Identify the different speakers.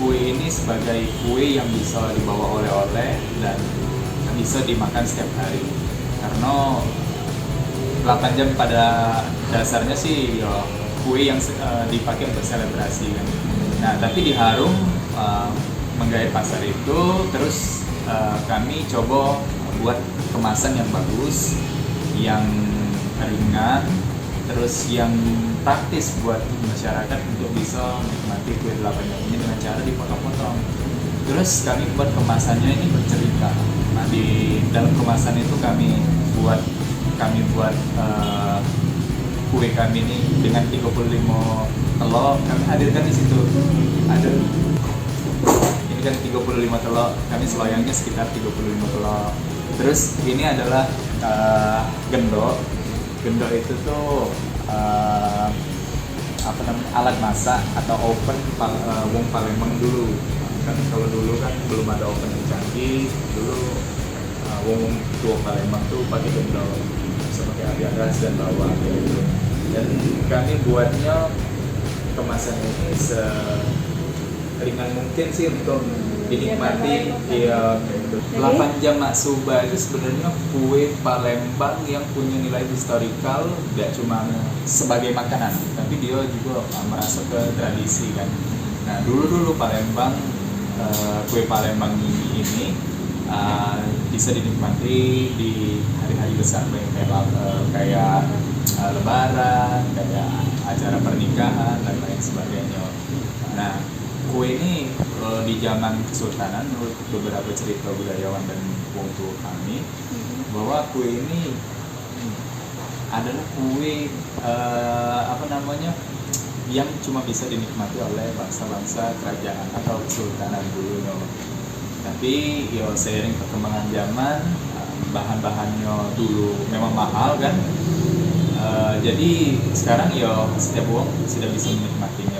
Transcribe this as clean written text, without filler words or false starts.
Speaker 1: kue ini sebagai kue yang bisa dibawa oleh-oleh dan bisa dimakan setiap hari. Karena 8 jam pada dasarnya sih ya, kue yang dipakai untuk selebrasi kan. Nah, tapi di Harum menggait pasar itu, terus kami coba buat kemasan yang bagus, yang ringan, terus yang praktis buat masyarakat untuk bisa menikmati kue 8 jam ini dengan cara dipotong-potong. Terus kami buat kemasannya ini bercerita. Nah, di dalam kemasan itu kami buat kue kami ini dengan 35 telur kami hadirkan di situ. Ada ini kan 35 telur, kami seloyangnya sekitar 35 telur. Terus ini adalah gendok. Gendok itu tuh apa namanya, alat masak atau oven wong Palembang dulu. Kan kalau dulu kan belum ada oven yang canggih, dulu wong tua Palembang tuh pakai gendok sebagai api aras dan bawang gitu. Dan kami buatnya kemasan ini seringan mungkin sih untuk dinikmati. Iya, 8 jam Maksuba itu sebenarnya kue Palembang yang punya nilai historikal, tidak cuma sebagai makanan, tapi dia juga merasuk ke tradisi kan. Nah, dulu Palembang, kue Palembang ini bisa dinikmati di hari-hari besar kayak Lebaran, kayak acara pernikahan dan lain sebagainya. Nah, kue ini di zaman Kesultanan, menurut beberapa cerita budayawan dan wong tua kami, bahwa kue ini adalah kue yang cuma bisa dinikmati oleh bangsa-bangsa kerajaan atau kesultanan dulu. Tapi seiring perkembangan zaman, bahan-bahannya dulu memang mahal kan. Jadi sekarang setiap wong sudah bisa menikmatinya